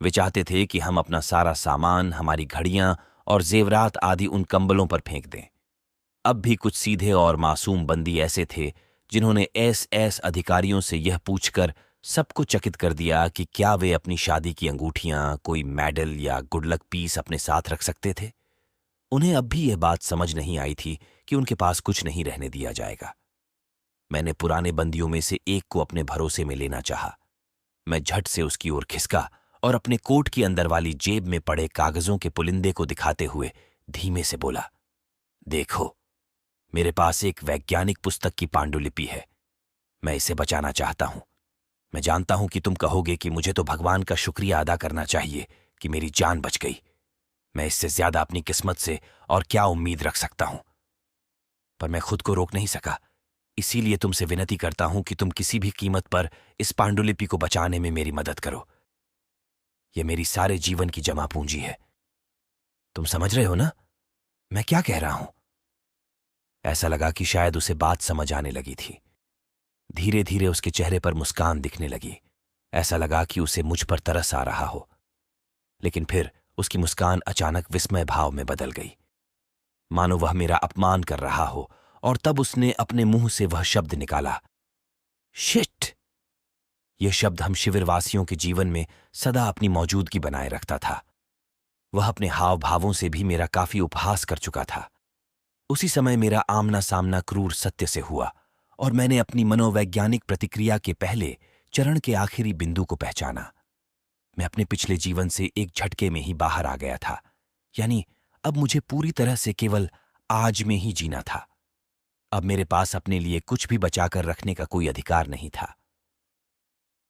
Speaker 1: वे चाहते थे कि हम अपना सारा सामान, हमारी घड़ियां और जेवरात आदि उन कंबलों पर फेंक दें। अब भी कुछ सीधे और मासूम बंदी ऐसे थे जिन्होंने एसएस अधिकारियों से यह पूछकर सबको चकित कर दिया कि क्या वे अपनी शादी की अंगूठियां, कोई मेडल या गुडलक पीस अपने साथ रख सकते थे। उन्हें अब भी यह बात समझ नहीं आई थी कि उनके पास कुछ नहीं रहने दिया जाएगा। मैंने पुराने बंदियों में से एक को अपने भरोसे में लेना चाहा। मैं झट से उसकी ओर खिसका और अपने कोट की अंदर वाली जेब में पड़े कागजों के पुलिंदे को दिखाते हुए धीमे से बोला, देखो, मेरे पास एक वैज्ञानिक पुस्तक की पांडुलिपि है। मैं इसे बचाना चाहता हूं। मैं जानता हूं कि तुम कहोगे कि मुझे तो भगवान का शुक्रिया अदा करना चाहिए कि मेरी जान बच गई। मैं इससे ज्यादा अपनी किस्मत से और क्या उम्मीद रख सकता हूं। पर मैं खुद को रोक नहीं सका। इसीलिए तुमसे विनती करता हूं कि तुम किसी भी कीमत पर इस पांडुलिपि को बचाने में मेरी मदद करो। यह मेरी सारे जीवन की जमा पूंजी है। तुम समझ रहे हो ना मैं क्या कह रहा हूं? ऐसा लगा कि शायद उसे बात समझ आने लगी थी। धीरे धीरे उसके चेहरे पर मुस्कान दिखने लगी। ऐसा लगा कि उसे मुझ पर तरस आ रहा हो। लेकिन फिर उसकी मुस्कान अचानक विस्मय भाव में बदल गई, मानो वह मेरा अपमान कर रहा हो। और तब उसने अपने मुंह से वह शब्द निकाला, शिट। यह शब्द हम शिविरवासियों के जीवन में सदा अपनी मौजूदगी बनाए रखता था। वह अपने हाव भावों से भी मेरा काफी उपहास कर चुका था। उसी समय मेरा आमना सामना क्रूर सत्य से हुआ और मैंने अपनी मनोवैज्ञानिक प्रतिक्रिया के पहले चरण के आखिरी बिंदु को पहचाना। मैं अपने पिछले जीवन से एक झटके में ही बाहर आ गया था, यानी अब मुझे पूरी तरह से केवल आज में ही जीना था। अब मेरे पास अपने लिए कुछ भी बचाकर रखने का कोई अधिकार नहीं था।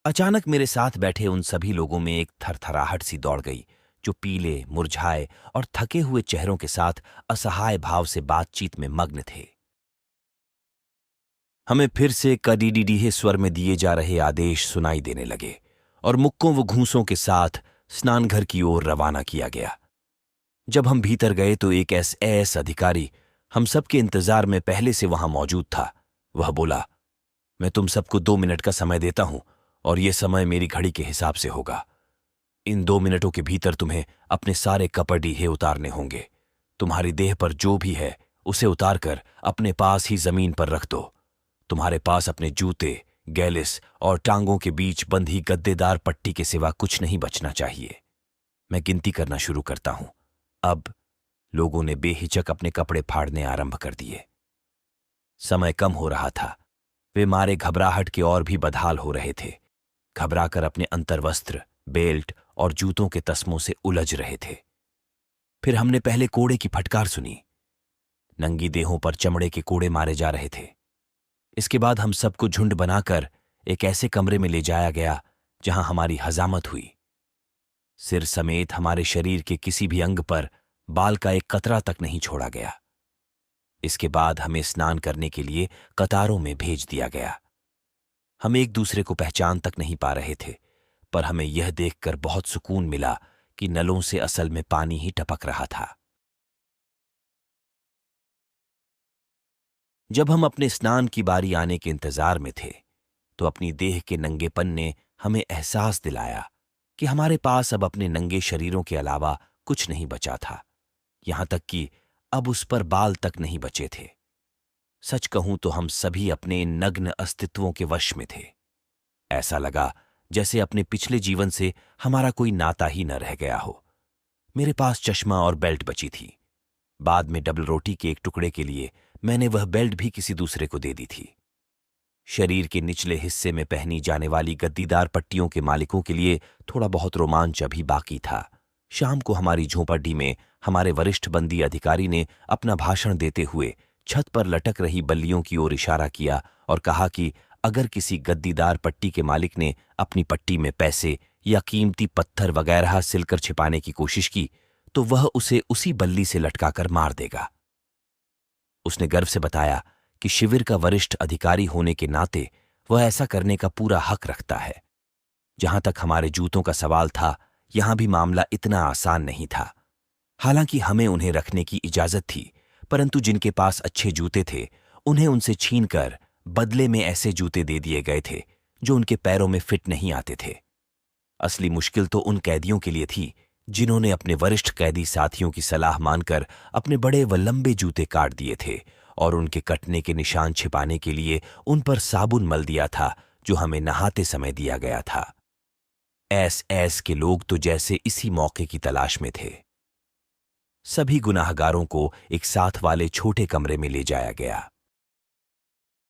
Speaker 1: अचानक मेरे साथ बैठे उन सभी लोगों में एक थरथराहट सी दौड़ गई, जो पीले, मुरझाए और थके हुए चेहरों के साथ असहाय भाव से बातचीत में मग्न थे। हमें फिर से कड़ीडीडीहे स्वर में दिए जा रहे आदेश सुनाई देने लगे और मुक्कों व घूंसों के साथ स्नानघर की ओर रवाना किया गया। जब हम भीतर गए तो एक एसएएस अधिकारी हम सबके इंतजार में पहले से वहां मौजूद था। वह बोला, मैं तुम सबको 2 मिनट का समय देता हूं और यह समय मेरी घड़ी के हिसाब से होगा। इन 2 मिनटों के भीतर तुम्हें अपने सारे कपड़ीहे उतारने होंगे। तुम्हारी देह पर जो भी है उसे उतारकर अपने पास ही जमीन पर रख दो। तुम्हारे पास अपने जूते, गैलिस और टांगों के बीच बंधी गद्देदार पट्टी के सिवा कुछ नहीं बचना चाहिए। मैं गिनती करना शुरू करता हूं। अब लोगों ने बेहिचक अपने कपड़े फाड़ने आरंभ कर दिए। समय कम हो रहा था। वे मारे घबराहट के और भी बदहाल हो रहे थे। घबराकर अपने अंतर्वस्त्र, बेल्ट और जूतों के तस्मों से उलझ रहे थे। फिर हमने पहले कोड़े की फटकार सुनी। नंगी देहों पर चमड़े के कोड़े मारे जा रहे थे। इसके बाद हम सबको झुंड बनाकर एक ऐसे कमरे में ले जाया गया जहां हमारी हजामत हुई। सिर समेत हमारे शरीर के किसी भी अंग पर बाल का एक कतरा तक नहीं छोड़ा गया। इसके बाद हमें स्नान करने के लिए कतारों में भेज दिया गया। हम एक दूसरे को पहचान तक नहीं पा रहे थे, पर हमें यह देखकर बहुत सुकून मिला कि नलों से असल में पानी ही टपक रहा था। जब हम अपने स्नान की बारी आने के इंतजार में थे, तो अपनी देह के नंगेपन ने हमें एहसास दिलाया कि हमारे पास अब अपने नंगे शरीरों के अलावा कुछ नहीं बचा था। यहां तक कि अब उस पर बाल तक नहीं बचे थे। सच कहूं तो हम सभी अपने इन नग्न अस्तित्वों के वश में थे। ऐसा लगा जैसे अपने पिछले जीवन से हमारा कोई नाता ही न रह गया हो। मेरे पास चश्मा और बेल्ट बची थी। बाद में डबल रोटी के एक टुकड़े के लिए मैंने वह बेल्ट भी किसी दूसरे को दे दी थी। शरीर के निचले हिस्से में पहनी जाने वाली गद्दीदार पट्टियों के मालिकों के लिए थोड़ा बहुत रोमांच अभी बाकी था। शाम को हमारी झोंपड़ी में हमारे वरिष्ठ बंदी अधिकारी ने अपना भाषण देते हुए छत पर लटक रही बल्लियों की ओर इशारा किया और कहा कि अगर किसी गद्दीदार पट्टी के मालिक ने अपनी पट्टी में पैसे या कीमती पत्थर वगैरह सिलकर छिपाने की कोशिश की तो वह उसे उसी बल्ली से लटकाकर मार देगा। उसने गर्व से बताया कि शिविर का वरिष्ठ अधिकारी होने के नाते वह ऐसा करने का पूरा हक रखता है। जहां तक हमारे जूतों का सवाल था, यहां भी मामला इतना आसान नहीं था। हालांकि हमें उन्हें रखने की इजाजत थी, परंतु जिनके पास अच्छे जूते थे उन्हें उनसे छीनकर बदले में ऐसे जूते दे दिए गए थे जो उनके पैरों में फिट नहीं आते थे। असली मुश्किल तो उन कैदियों के लिए थी जिन्होंने अपने वरिष्ठ कैदी साथियों की सलाह मानकर अपने बड़े व लंबे जूते काट दिए थे और उनके कटने के निशान छिपाने के लिए उन पर साबुन मल दिया था जो हमें नहाते समय दिया गया था। ऐस के लोग तो जैसे इसी मौके की तलाश में थे। सभी गुनाहगारों को एक साथ वाले छोटे कमरे में ले जाया गया।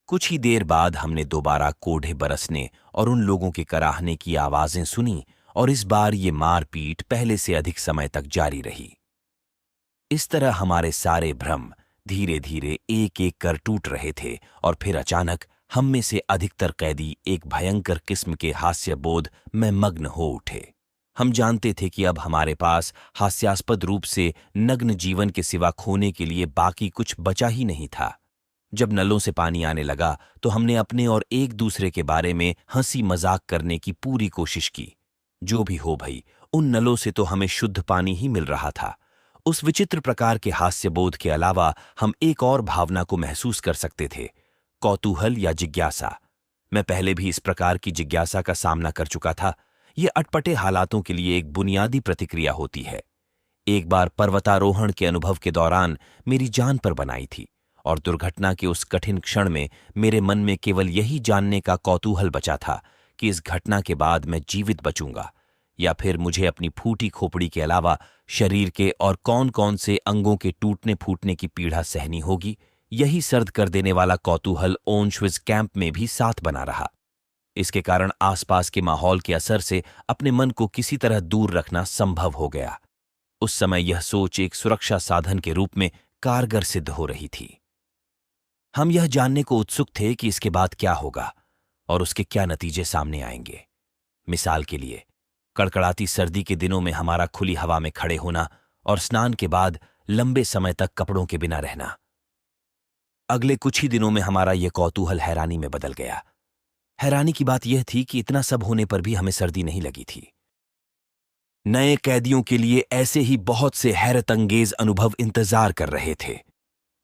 Speaker 1: कुछ ही देर बाद हमने दोबारा कोढ़े बरसने और उन लोगों के कराहने की आवाजें सुनी और इस बार ये मारपीट पहले से अधिक समय तक जारी रही। इस तरह हमारे सारे भ्रम धीरे धीरे एक एक कर टूट रहे थे और फिर अचानक हम में से अधिकतर कैदी एक भयंकर किस्म के हास्य बोध में मग्न हो उठे। हम जानते थे कि अब हमारे पास हास्यास्पद रूप से नग्न जीवन के सिवा खोने के लिए बाकी कुछ बचा ही नहीं था। जब नलों से पानी आने लगा तो हमने अपने और एक दूसरे के बारे में हंसी मजाक करने की पूरी कोशिश की। जो भी हो भई, उन नलों से तो हमें शुद्ध पानी ही मिल रहा था। उस विचित्र प्रकार के हास्यबोध के अलावा हम एक और भावना को महसूस कर सकते थे, कौतूहल या जिज्ञासा। मैं पहले भी इस प्रकार की जिज्ञासा का सामना कर चुका था। ये अटपटे हालातों के लिए एक बुनियादी प्रतिक्रिया होती है। एक बार पर्वतारोहण के अनुभव के दौरान मेरी जान पर बनाई थी और दुर्घटना के उस कठिन क्षण में मेरे मन में केवल यही जानने का कौतूहल बचा था कि इस घटना के बाद मैं जीवित बचूंगा या फिर मुझे अपनी फूटी खोपड़ी के अलावा शरीर के और कौन कौन से अंगों के टूटने फूटने की पीड़ा सहनी होगी, यही सर्द कर देने वाला कौतूहल ऑश्विट्ज़ कैंप में भी साथ बना रहा। इसके कारण आसपास के माहौल के असर से अपने मन को किसी तरह दूर रखना संभव हो गया। उस समय यह सोच एक सुरक्षा साधन के रूप में कारगर सिद्ध हो रही थी। हम यह जानने को उत्सुक थे कि इसके बाद क्या होगा और उसके क्या नतीजे सामने आएंगे। मिसाल के लिए, कड़कड़ाती सर्दी के दिनों में हमारा खुली हवा में खड़े होना और स्नान के बाद लंबे समय तक कपड़ों के बिना रहना। अगले कुछ ही दिनों में हमारा यह कौतूहल हैरानी में बदल गया। हैरानी की बात यह थी कि इतना सब होने पर भी हमें सर्दी नहीं लगी थी। नए कैदियों के लिए ऐसे ही बहुत से हैरत अंगेज अनुभव इंतजार कर रहे थे।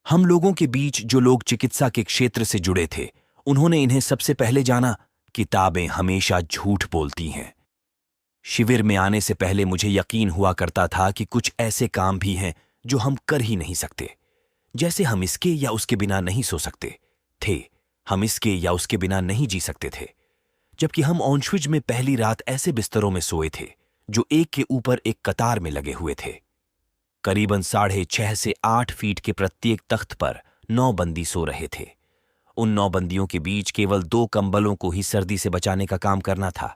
Speaker 1: हम लोगों के बीच जो लोग चिकित्सा के क्षेत्र से जुड़े थे, उन्होंने इन्हें सबसे पहले जाना। किताबें हमेशा झूठ बोलती हैं। शिविर में आने से पहले मुझे यकीन हुआ करता था कि कुछ ऐसे काम भी हैं जो हम कर ही नहीं सकते, जैसे हम इसके या उसके बिना नहीं सो सकते थे, हम इसके या उसके बिना नहीं जी सकते थे। जबकि हम ऑश्विट्ज़ में पहली रात ऐसे बिस्तरों में सोए थे जो एक के ऊपर एक कतार में लगे हुए थे। करीबन 6.5 से 8 फीट के प्रत्येक तख्त पर 9 बंदी सो रहे थे। उन 9 बंदियों के बीच केवल 2 कंबलों को ही सर्दी से बचाने का काम करना था।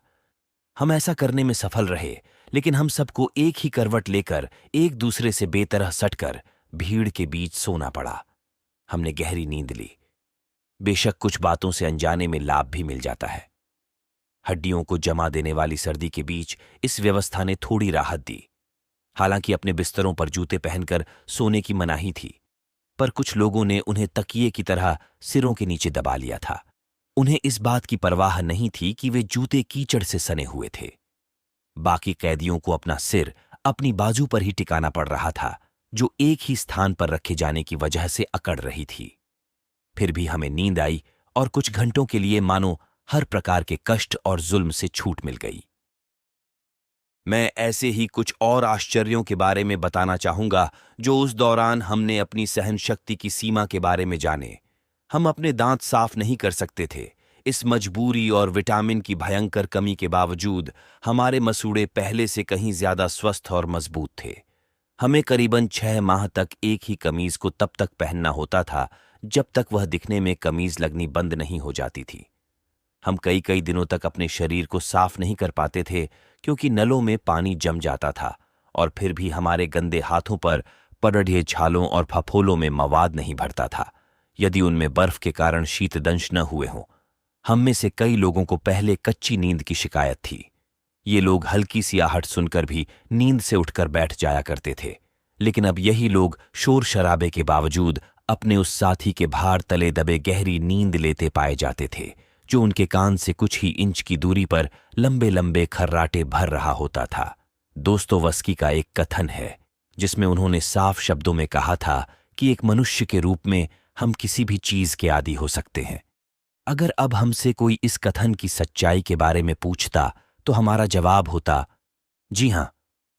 Speaker 1: हम ऐसा करने में सफल रहे, लेकिन हम सबको एक ही करवट लेकर एक दूसरे से बेतरह सटकर भीड़ के बीच सोना पड़ा। हमने गहरी नींद ली। बेशक कुछ बातों से अनजाने में लाभ भी मिल जाता है। हड्डियों को जमा देने वाली सर्दी के बीच इस व्यवस्था ने थोड़ी राहत दी। हालांकि अपने बिस्तरों पर जूते पहनकर सोने की मनाही थी, पर कुछ लोगों ने उन्हें तकिए की तरह सिरों के नीचे दबा लिया था। उन्हें इस बात की परवाह नहीं थी कि वे जूते कीचड़ से सने हुए थे। बाकी कैदियों को अपना सिर अपनी बाजू पर ही टिकाना पड़ रहा था, जो एक ही स्थान पर रखे जाने की वजह से अकड़ रही थी। फिर भी हमें नींद आई और कुछ घंटों के लिए मानो हर प्रकार के कष्ट और जुल्म से छूट मिल गई। मैं ऐसे ही कुछ और आश्चर्यों के बारे में बताना चाहूंगा जो उस दौरान हमने अपनी सहन शक्ति की सीमा के बारे में जाने। हम अपने दांत साफ नहीं कर सकते थे। इस मजबूरी और विटामिन की भयंकर कमी के बावजूद हमारे मसूड़े पहले से कहीं ज्यादा स्वस्थ और मजबूत थे। हमें करीबन 6 माह तक एक ही कमीज को तब तक पहनना होता था जब तक वह दिखने में कमीज लगनी बंद नहीं हो जाती थी। हम कई कई दिनों तक अपने शरीर को साफ नहीं कर पाते थे क्योंकि नलों में पानी जम जाता था, और फिर भी हमारे गंदे हाथों पर पड़ढ़े छालों और फफोलों में मवाद नहीं भरता था, यदि उनमें बर्फ के कारण शीतदंश न हुए हों। हम में से कई लोगों को पहले कच्ची नींद की शिकायत थी। ये लोग हल्की सी आहट सुनकर भी नींद से उठकर बैठ जाया करते थे, लेकिन अब यही लोग शोर शराबे के बावजूद अपने उस साथी के भार तले दबे गहरी नींद लेते पाए जाते थे, जो उनके कान से कुछ ही इंच की दूरी पर लंबे लंबे खर्राटे भर रहा होता था। दोस्तोवस्की का एक कथन है जिसमें उन्होंने साफ शब्दों में कहा था कि एक मनुष्य के रूप में हम किसी भी चीज के आदी हो सकते हैं। अगर अब हमसे कोई इस कथन की सच्चाई के बारे में पूछता तो हमारा जवाब होता, जी हां,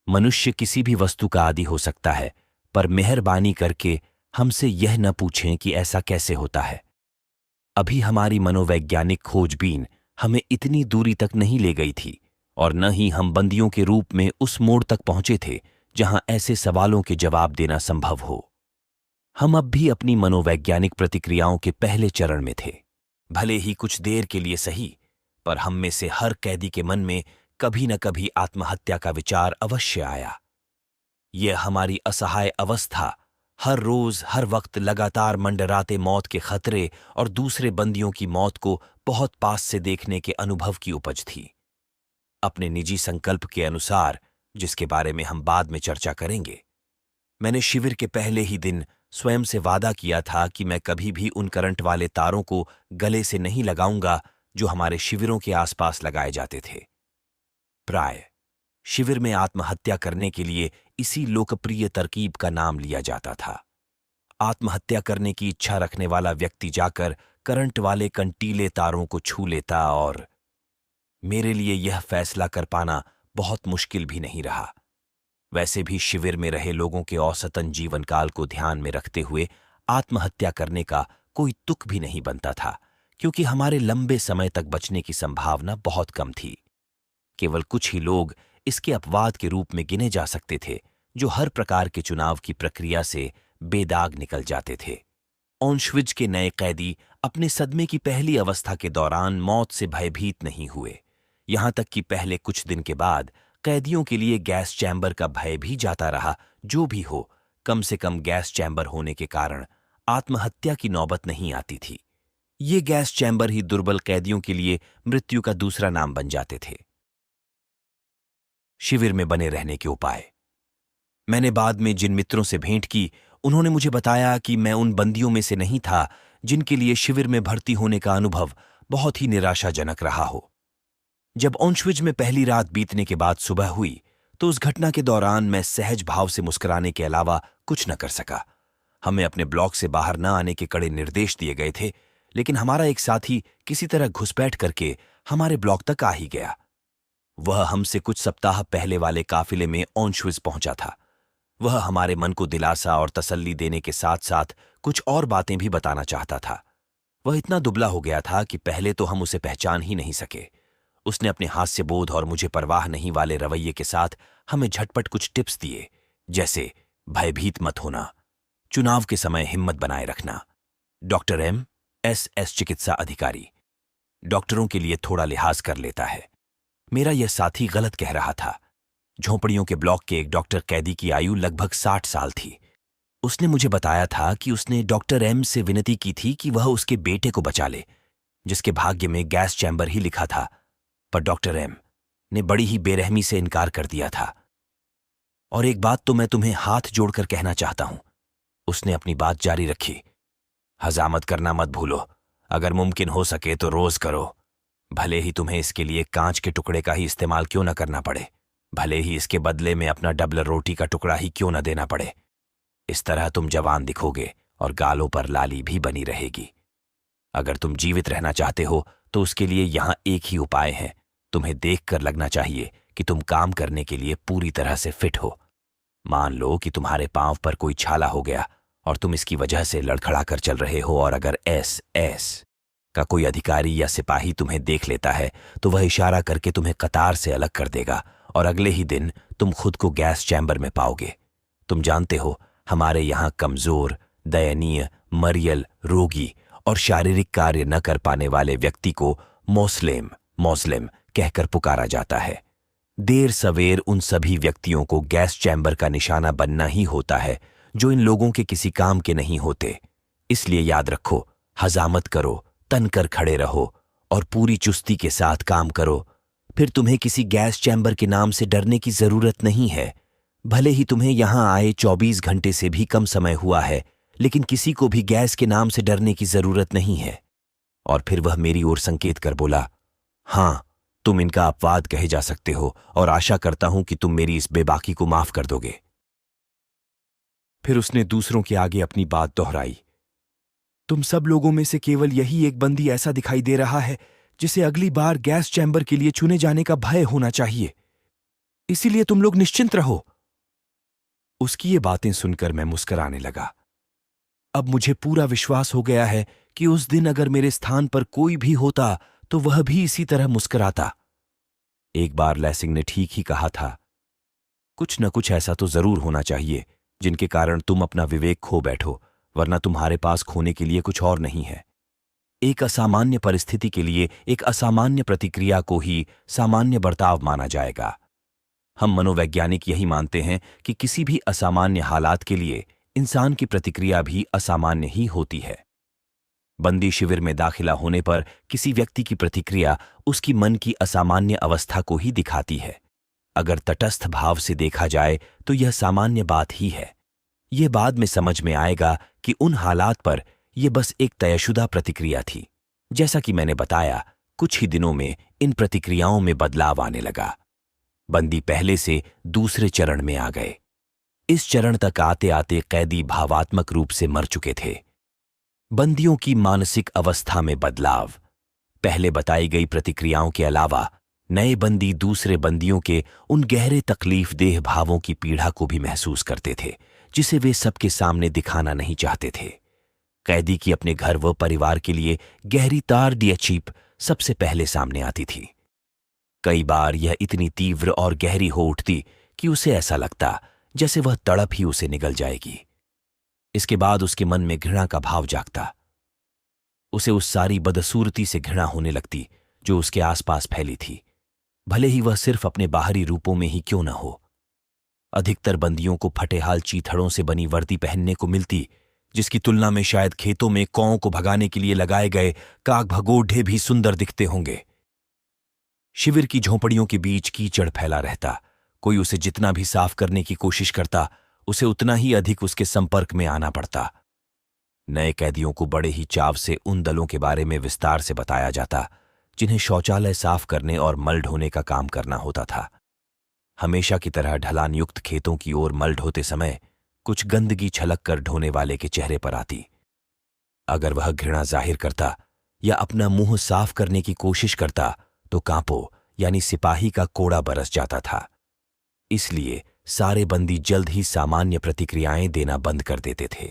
Speaker 1: मनुष्य किसी भी वस्तु का आदी हो सकता है, पर मेहरबानी करके हमसे यह न पूछें कि ऐसा कैसे होता है। अभी हमारी मनोवैज्ञानिक खोजबीन हमें इतनी दूरी तक नहीं ले गई थी, और न ही हम बंदियों के रूप में उस मोड़ तक पहुंचे थे जहां ऐसे सवालों के जवाब देना संभव हो। हम अब भी अपनी मनोवैज्ञानिक प्रतिक्रियाओं के पहले चरण में थे। भले ही कुछ देर के लिए सही, पर हम में से हर कैदी के मन में कभी न कभी आत्महत्या का विचार अवश्य आया। यह हमारी असहाय अवस्था, हर रोज हर वक्त लगातार मंडराते मौत के खतरे और दूसरे बंदियों की मौत को बहुत पास से देखने के अनुभव की उपज थी। अपने निजी संकल्प के अनुसार, जिसके बारे में हम बाद में चर्चा करेंगे, मैंने शिविर के पहले ही दिन स्वयं से वादा किया था कि मैं कभी भी उन करंट वाले तारों को गले से नहीं लगाऊंगा जो हमारे शिविरों के आसपास लगाए जाते थे। प्राय शिविर में आत्महत्या करने के लिए इसी लोकप्रिय तरकीब का नाम लिया जाता था। आत्महत्या करने की इच्छा रखने वाला व्यक्ति जाकर करंट वाले कंटीले तारों को छू लेता, और मेरे लिए यह फैसला कर पाना बहुत मुश्किल भी नहीं रहा। वैसे भी शिविर में रहे लोगों के औसतन जीवन काल को ध्यान में रखते हुए आत्महत्या करने का कोई तुक भी नहीं बनता था, क्योंकि हमारे लंबे समय तक बचने की संभावना बहुत कम थी। केवल कुछ ही लोग इसके अपवाद के रूप में गिने जा सकते थे, जो हर प्रकार के चुनाव की प्रक्रिया से बेदाग निकल जाते थे। ऑशविट्ज के नए कैदी अपने सदमे की पहली अवस्था के दौरान मौत से भयभीत नहीं हुए, यहां तक कि पहले कुछ दिन के बाद कैदियों के लिए गैस चैम्बर का भय भी जाता रहा। जो भी हो, कम से कम गैस चैम्बर होने के कारण आत्महत्या की नौबत नहीं आती थी। ये गैस चैम्बर ही दुर्बल कैदियों के लिए मृत्यु का दूसरा नाम बन जाते थे। शिविर में बने रहने के उपाय। मैंने बाद में जिन मित्रों से भेंट की, उन्होंने मुझे बताया कि मैं उन बंदियों में से नहीं था जिनके लिए शिविर में भर्ती होने का अनुभव बहुत ही निराशाजनक रहा हो। जब ऑशविट्ज में पहली रात बीतने के बाद सुबह हुई, तो उस घटना के दौरान मैं सहज भाव से मुस्कुराने के अलावा कुछ न कर सका। हमें अपने ब्लॉक से बाहर न आने के कड़े निर्देश दिए गए थे, लेकिन हमारा एक साथी किसी तरह घुसपैठ करके हमारे ब्लॉक तक आ ही गया। वह हमसे कुछ सप्ताह पहले वाले काफिले में ऑशविट्ज पहुंचा था। वह हमारे मन को दिलासा और तसल्ली देने के साथ साथ कुछ और बातें भी बताना चाहता था। वह इतना दुबला हो गया था कि पहले तो हम उसे पहचान ही नहीं सके। उसने अपने हास्यबोध और मुझे परवाह नहीं वाले रवैये के साथ हमें झटपट कुछ टिप्स दिए, जैसे भयभीत मत होना, चुनाव के समय हिम्मत बनाए रखना। डॉक्टर एस चिकित्सा अधिकारी डॉक्टरों के लिए थोड़ा लिहाज कर लेता है। मेरा यह साथी गलत कह रहा था। झोंपड़ियों के ब्लॉक के एक डॉक्टर कैदी की आयु लगभग 60 साल थी। उसने मुझे बताया था कि उसने डॉक्टर एम से विनती की थी कि वह उसके बेटे को बचा ले, जिसके भाग्य में गैस चैम्बर ही लिखा था, पर डॉक्टर एम ने बड़ी ही बेरहमी से इनकार कर दिया था। और एक बात तो मैं तुम्हें हाथ जोड़कर कहना चाहता हूं, उसने अपनी बात जारी रखी। हजामत करना मत भूलो। अगर मुमकिन हो सके तो रोज करो, भले ही तुम्हें इसके लिए कांच के टुकड़े का ही इस्तेमाल क्यों न करना पड़े, भले ही इसके बदले में अपना डबल रोटी का टुकड़ा ही क्यों न देना पड़े। इस तरह तुम जवान दिखोगे और गालों पर लाली भी बनी रहेगी। अगर तुम जीवित रहना चाहते हो तो उसके लिए यहां एक ही उपाय है। तुम्हें देखकर लगना चाहिए कि तुम काम करने के लिए पूरी तरह से फिट हो। मान लो कि तुम्हारे पांव पर कोई छाला हो गया और तुम इसकी वजह से लड़खड़ा कर चल रहे हो, और अगर एस का कोई अधिकारी या सिपाही तुम्हें देख लेता है तो वह इशारा करके तुम्हें कतार से अलग कर देगा और अगले ही दिन तुम खुद को गैस चैम्बर में पाओगे। तुम जानते हो, हमारे यहाँ कमजोर, दयनीय, मरियल, रोगी और शारीरिक कार्य न कर पाने वाले व्यक्ति को मौस्लेम कहकर पुकारा जाता है। देर सवेर उन सभी व्यक्तियों को गैस चैम्बर का निशाना बनना ही होता है जो इन लोगों के किसी काम के नहीं होते। इसलिए याद रखो, हजामत करो, तन कर खड़े रहो और पूरी चुस्ती के साथ काम करो। फिर तुम्हें किसी गैस चैम्बर के नाम से डरने की जरूरत नहीं है। भले ही तुम्हें यहां आए 24 घंटे से भी कम समय हुआ है, लेकिन किसी को भी गैस के नाम से डरने की जरूरत नहीं है। और फिर वह मेरी ओर संकेत कर बोला, हां, तुम इनका अपवाद कहे जा सकते हो और आशा करता हूं कि तुम मेरी इस बेबाकी को माफ कर दोगे। फिर उसने दूसरों के आगे अपनी बात दोहराई। तुम सब लोगों में से केवल यही एक बंदी ऐसा दिखाई दे रहा है जिसे अगली बार गैस चैम्बर के लिए चुने जाने का भय होना चाहिए, इसीलिए तुम लोग निश्चिंत रहो। उसकी ये बातें सुनकर मैं मुस्कुराने लगा। अब मुझे पूरा विश्वास हो गया है कि उस दिन अगर मेरे स्थान पर कोई भी होता तो वह भी इसी तरह मुस्कुराता। एक बार लैसिंग ने ठीक ही कहा था, कुछ न कुछ ऐसा तो जरूर होना चाहिए जिनके कारण तुम अपना विवेक खो बैठो, वरना तुम्हारे पास खोने के लिए कुछ और नहीं है। एक असामान्य परिस्थिति के लिए एक असामान्य प्रतिक्रिया को ही सामान्य बर्ताव माना जाएगा। हम मनोवैज्ञानिक यही मानते हैं कि किसी भी असामान्य हालात के लिए इंसान की प्रतिक्रिया भी असामान्य ही होती है। बंदी शिविर में दाखिला होने पर किसी व्यक्ति की प्रतिक्रिया उसकी मन की असामान्य अवस्था को ही दिखाती है। अगर तटस्थ भाव से देखा जाए तो यह सामान्य बात ही है। यह बाद में समझ में आएगा कि उन हालात पर यह बस एक तयशुदा प्रतिक्रिया थी। जैसा कि मैंने बताया, कुछ ही दिनों में इन प्रतिक्रियाओं में बदलाव आने लगा। बंदी पहले से दूसरे चरण में आ गए। इस चरण तक आते आते कैदी भावात्मक रूप से मर चुके थे। बंदियों की मानसिक अवस्था में बदलाव। पहले बताई गई प्रतिक्रियाओं के अलावा नए बंदी दूसरे बंदियों के उन गहरे तकलीफदेह भावों की पीड़ा को भी महसूस करते थे जिसे वे सबके सामने दिखाना नहीं चाहते थे। कैदी की अपने घर व परिवार के लिए गहरी तार डियचीप सबसे पहले सामने आती थी। कई बार यह इतनी तीव्र और गहरी हो उठती कि उसे ऐसा लगता जैसे वह तड़प ही उसे निगल जाएगी। इसके बाद उसके मन में घृणा का भाव जागता। उसे उस सारी बदसूरती से घृणा होने लगती जो उसके आसपास फैली थी, भले ही वह सिर्फ अपने बाहरी रूपों में ही क्यों न हो। अधिकतर बंदियों को फटेहाल चीथड़ों से बनी वर्दी पहनने को मिलती, जिसकी तुलना में शायद खेतों में कौओं को भगाने के लिए लगाए गए काग भगोड़े भी सुंदर दिखते होंगे। शिविर की झोंपड़ियों के बीच कीचड़ फैला रहता। कोई उसे जितना भी साफ करने की कोशिश करता, उसे उतना ही अधिक उसके संपर्क में आना पड़ता। नए कैदियों को बड़े ही चाव से उन दलों के बारे में विस्तार से बताया जाता जिन्हें शौचालय साफ करने और मल ढोने का काम करना होता था। हमेशा की तरह ढलान युक्त खेतों की ओर मल ढोते समय कुछ गंदगी छलक कर ढोने वाले के चेहरे पर आती। अगर वह घृणा जाहिर करता या अपना मुंह साफ करने की कोशिश करता तो कांपो यानी सिपाही का कोड़ा बरस जाता था। इसलिए सारे बंदी जल्द ही सामान्य प्रतिक्रियाएं देना बंद कर देते थे।